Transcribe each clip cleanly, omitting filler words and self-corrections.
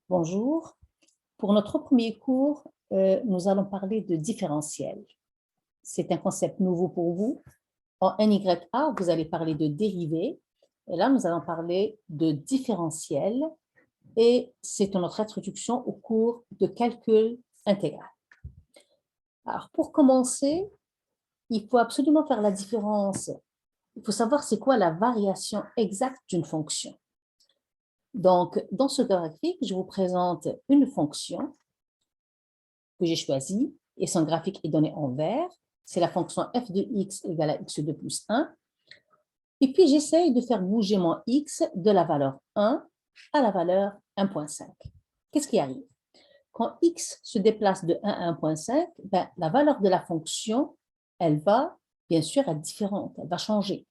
Bonjour. Pour notre premier cours, nous allons parler de différentiel. C'est un concept nouveau pour vous. En NYA, vous allez parler de dérivés. Et là, nous allons parler de différentiel. Et c'est notre introduction au cours de calcul intégral. Alors, pour commencer, il faut absolument faire la différence. Il faut savoir c'est quoi la variation exacte d'une fonction. Donc, dans ce graphique, je vous présente une fonction que j'ai choisie et son graphique est donné en vert. C'est la fonction f de x égale à x2 plus 1. Et puis, j'essaye de faire bouger mon x de la valeur 1 à la valeur 1.5. Qu'est-ce qui arrive? Quand x se déplace de 1 à 1.5, ben, la valeur de la fonction, elle va bien sûr être différente, elle va changer.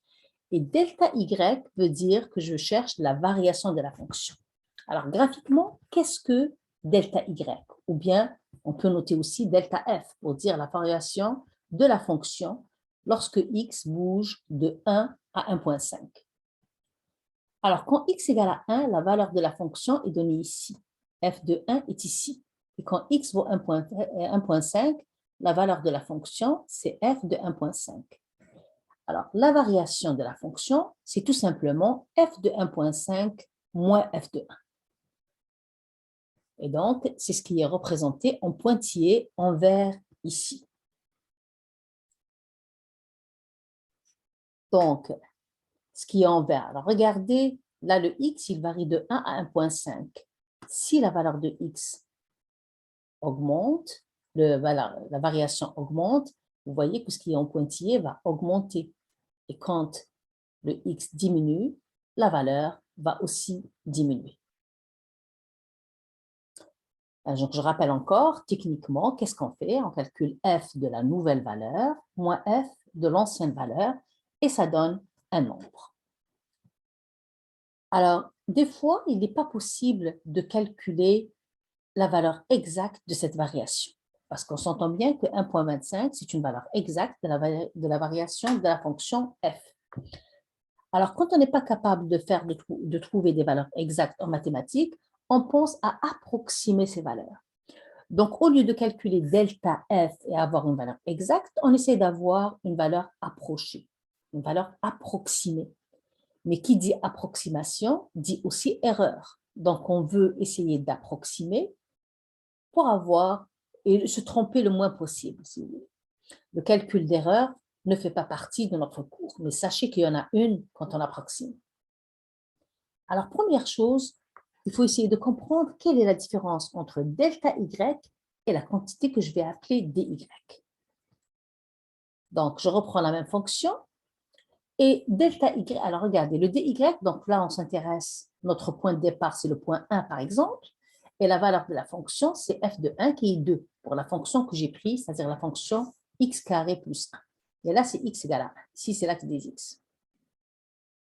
Et delta y veut dire que je cherche la variation de la fonction. Alors, graphiquement, qu'est-ce que delta y? Ou bien, on peut noter aussi delta f pour dire la variation de la fonction lorsque x bouge de 1 à 1.5. Alors, quand x égale à 1, la valeur de la fonction est donnée ici. f de 1 est ici. Et quand x vaut 1.5, la valeur de la fonction, c'est f de 1.5. Alors, la variation de la fonction, c'est tout simplement f de 1.5 moins f de 1. Et donc, c'est ce qui est représenté en pointillé en vert ici. Donc, ce qui est en vert. Alors, regardez, là, le x, il varie de 1 à 1.5. Si la valeur de x augmente, la variation augmente, vous voyez que ce qui est en pointillé va augmenter. Et quand le x diminue, la valeur va aussi diminuer. Donc, je rappelle encore, techniquement, qu'est-ce qu'on fait? On calcule f de la nouvelle valeur moins f de l'ancienne valeur et ça donne un nombre. Alors, des fois, il n'est pas possible de calculer la valeur exacte de cette variation parce qu'on s'entend bien que 1.25, c'est une valeur exacte de la variation de la fonction f. Alors, quand on n'est pas capable de trouver des valeurs exactes en mathématiques, on pense à approximer ces valeurs. Donc, au lieu de calculer delta f et avoir une valeur exacte, on essaie d'avoir une valeur approchée, une valeur approximée. Mais qui dit approximation dit aussi erreur. Donc, on veut essayer d'approximer pour avoir et se tromper le moins possible, si vous voulez. Le calcul d'erreur ne fait pas partie de notre cours, mais sachez qu'il y en a une quand on approxime. Alors, première chose, il faut essayer de comprendre quelle est la différence entre delta y et la quantité que je vais appeler dy. Donc, je reprends la même fonction et delta y, alors regardez, le dy, donc là, on s'intéresse, notre point de départ, c'est le point 1 par exemple, et la valeur de la fonction, c'est f de 1 qui est 2 pour la fonction que j'ai prise, c'est-à-dire la fonction x carré plus 1. Et là, c'est x égale à 1. Ici, c'est l'axe des x.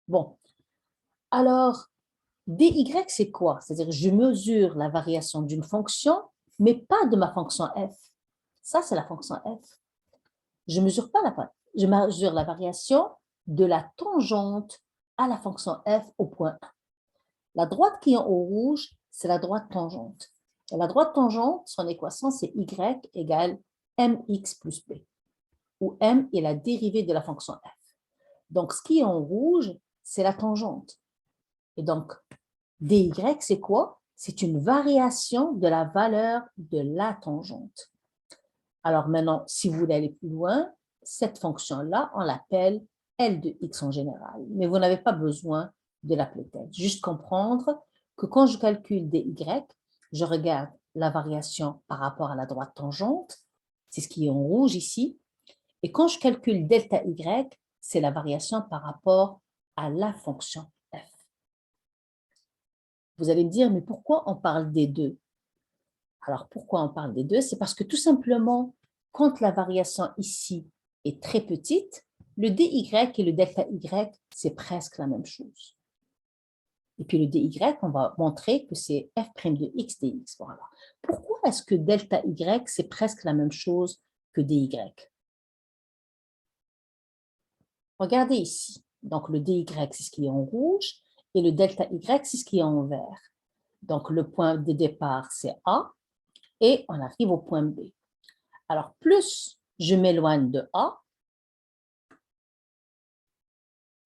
Bon, alors, dy, c'est quoi? C'est-à-dire je mesure la variation d'une fonction, mais pas de ma fonction f. Ça, c'est la fonction f. Je mesure la variation de la tangente à la fonction f au point 1. La droite qui est en haut rouge, c'est la droite tangente. Et la droite tangente, son équation, c'est y égale mx plus b, où m est la dérivée de la fonction f. Donc, ce qui est en rouge, c'est la tangente. Et donc, dy, c'est quoi? C'est une variation de la valeur de la tangente. Alors maintenant, si vous voulez aller plus loin, cette fonction-là, on l'appelle L de x en général. Mais vous n'avez pas besoin de l'appeler telle. Juste comprendre que quand je calcule dy, je regarde la variation par rapport à la droite tangente, c'est ce qui est en rouge ici. Et quand je calcule delta y, c'est la variation par rapport à la fonction f. Vous allez me dire, mais pourquoi on parle des deux? Alors, pourquoi on parle des deux? C'est parce que tout simplement, quand la variation ici est très petite, le dy et le delta y, c'est presque la même chose. Et puis le dy, on va montrer que c'est f' de x dx. Voilà. Pourquoi est-ce que delta y, c'est presque la même chose que dy? Regardez ici. Donc, le dy, c'est ce qui est en rouge, et le delta y, c'est ce qui est en vert. Donc, le point de départ, c'est A, et on arrive au point B. Alors, plus je m'éloigne de A,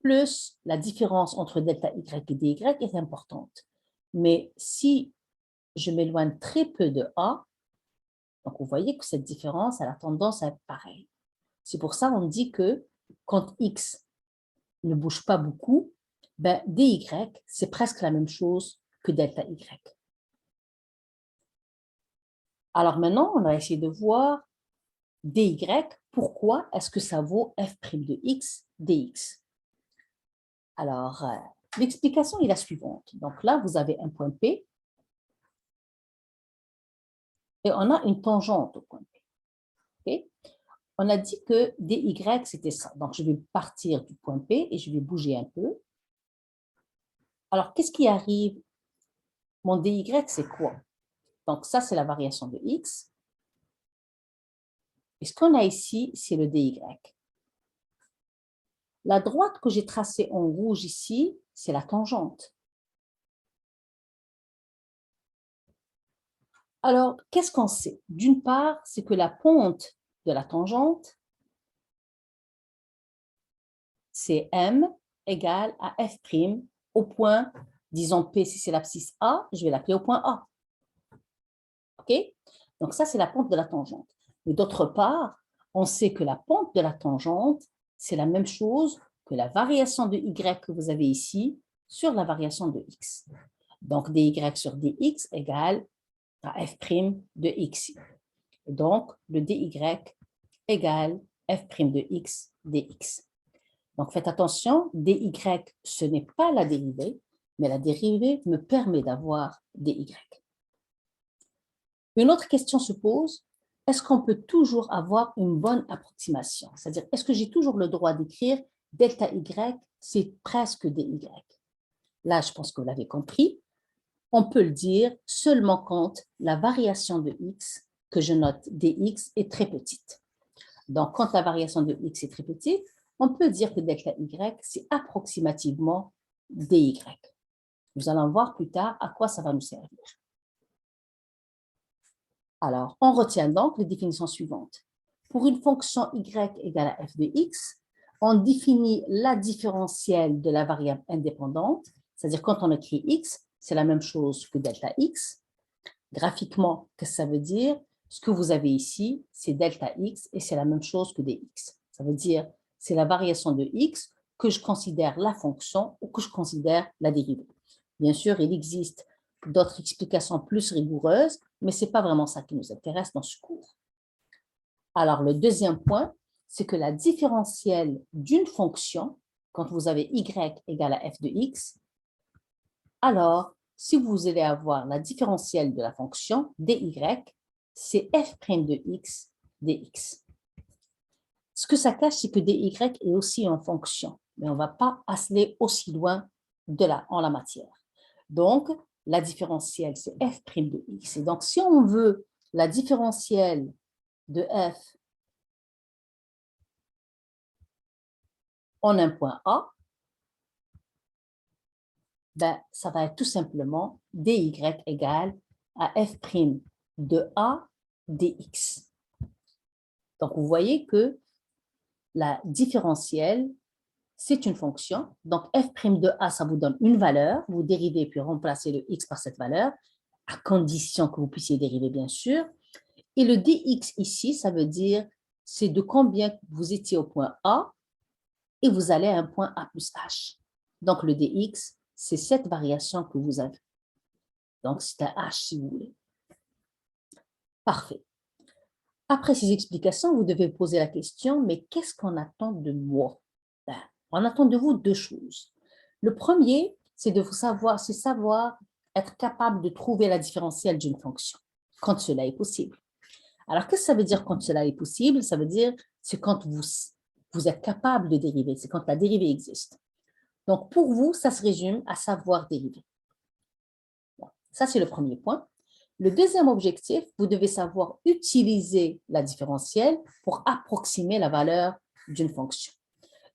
plus la différence entre delta Y et dy est importante. Mais si je m'éloigne très peu de A, donc vous voyez que cette différence a tendance à être pareille. C'est pour ça qu'on dit que quand X ne bouge pas beaucoup, ben dy, c'est presque la même chose que delta Y. Alors maintenant, on va essayer de voir dy, pourquoi est-ce que ça vaut f' de x dx? Alors, l'explication est la suivante. Donc là, vous avez un point P et on a une tangente au point P. Okay? On a dit que dy, c'était ça. Donc, je vais partir du point P et je vais bouger un peu. Alors, qu'est-ce qui arrive? Mon dy, c'est quoi? Donc, ça, c'est la variation de x. Et ce qu'on a ici, c'est le dy. La droite que j'ai tracée en rouge ici, c'est la tangente. Alors, qu'est-ce qu'on sait? D'une part, c'est que la pente de la tangente, c'est m égale à f' au point, disons P si c'est l'abscisse A, je vais l'appeler au point A. OK? Donc ça, c'est la pente de la tangente. Mais d'autre part, on sait que la pente de la tangente, c'est la même chose que la variation de y que vous avez ici sur la variation de x. Donc, dy sur dx égale à f' de x. Donc, le dy égale f' de x dx. Donc, faites attention, dy, ce n'est pas la dérivée, mais la dérivée me permet d'avoir dy. Une autre question se pose, est-ce qu'on peut toujours avoir une bonne approximation? C'est-à-dire, est-ce que j'ai toujours le droit d'écrire delta y, c'est presque dy? Là, je pense que vous l'avez compris. On peut le dire seulement quand la variation de x, que je note dx, est très petite. Donc, quand la variation de x est très petite, on peut dire que delta y, c'est approximativement dy. Nous allons voir plus tard à quoi ça va nous servir. Alors, on retient donc les définitions suivantes. Pour une fonction y égale à f de x, on définit la différentielle de la variable indépendante, c'est-à-dire quand on écrit x, c'est la même chose que delta x. Graphiquement, qu'est-ce que ça veut dire? Ce que vous avez ici, c'est delta x et c'est la même chose que dx. Ça veut dire c'est la variation de x que je considère la fonction ou que je considère la dérivée. Bien sûr, il existe d'autres explications plus rigoureuses, mais ce n'est pas vraiment ça qui nous intéresse dans ce cours. Alors, le deuxième point, c'est que la différentielle d'une fonction, quand vous avez y égale à f de x, alors, si vous allez avoir la différentielle de la fonction dy, c'est f' de x dx. Ce que ça cache, c'est que dy est aussi en fonction, mais on ne va pas aller aussi loin en la matière. Donc, la différentielle, c'est f' de x. Et donc, si on veut la différentielle de f en un point A, ben, ça va être tout simplement dy égale à f' de A dx. Donc, vous voyez que la différentielle, c'est une fonction. Donc, f' de A, ça vous donne une valeur. Vous dérivez puis remplacez le x par cette valeur, à condition que vous puissiez dériver, bien sûr. Et le dx ici, ça veut dire c'est de combien vous étiez au point A et vous allez à un point A plus h. Donc, le dx, c'est cette variation que vous avez. Donc, c'est un h si vous voulez. Parfait. Après ces explications, vous devez poser la question, mais qu'est-ce qu'on attend de moi? Ben, on attend de vous deux choses. Le premier, c'est de vous savoir, être capable de trouver la différentielle d'une fonction, quand cela est possible. Alors, qu'est-ce que ça veut dire quand cela est possible? Ça veut dire, c'est quand vous êtes capable de dériver, c'est quand la dérivée existe. Donc, pour vous, ça se résume à savoir dériver. Bon, ça, c'est le premier point. Le deuxième objectif, vous devez savoir utiliser la différentielle pour approximer la valeur d'une fonction.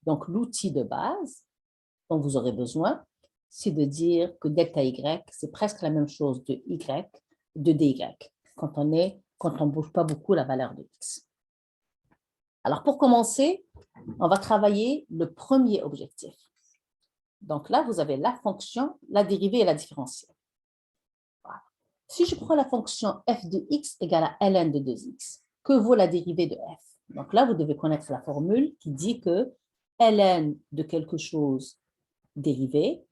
Donc, l'outil de base dont vous aurez besoin, c'est de dire que delta y, c'est presque la même chose de y, de dy, quand on ne bouge pas beaucoup la valeur de x. Alors, pour commencer, on va travailler le premier objectif. Donc là, vous avez la fonction, la dérivée et la différentielle. Voilà. Si je prends la fonction f de x égale à ln de 2x, que vaut la dérivée de f? Donc là, vous devez connaître la formule qui dit que ln de quelque chose dérivé,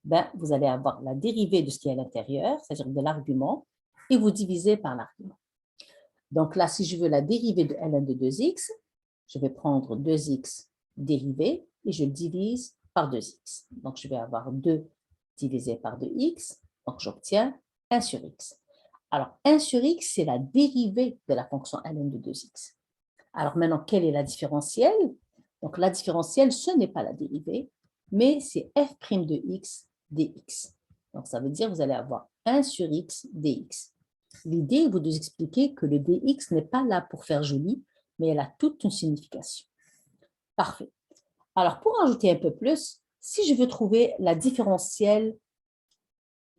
ben, vous allez avoir la dérivée de ce qui est à l'intérieur, c'est-à-dire de l'argument, et vous divisez par l'argument. Donc là, si je veux la dérivée de ln de 2x, je vais prendre 2x dérivé et je le divise par 2x. Donc, je vais avoir 2 divisé par 2x, donc j'obtiens 1 sur x. Alors, 1 sur x, c'est la dérivée de la fonction ln de 2x. Alors maintenant, quelle est la différentielle? Donc, la différentielle, ce n'est pas la dérivée, mais c'est f' de x dx. Donc, ça veut dire que vous allez avoir 1 sur x dx. L'idée est de vous expliquer que le dx n'est pas là pour faire joli, mais elle a toute une signification. Parfait. Alors, pour ajouter un peu plus, si je veux trouver la différentielle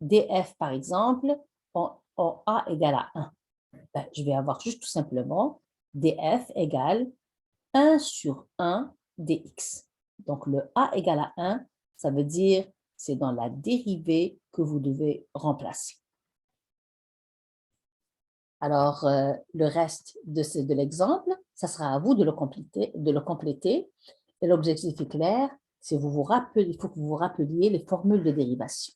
df, par exemple, en a égale à 1, ben, je vais avoir juste tout simplement df égale 1 sur 1 dx. Donc, le a égale à 1, ça veut dire c'est dans la dérivée que vous devez remplacer. Alors, le reste de l'exemple, ça sera à vous de le compléter. Et l'objectif est clair, c'est il faut que vous vous rappeliez les formules de dérivation.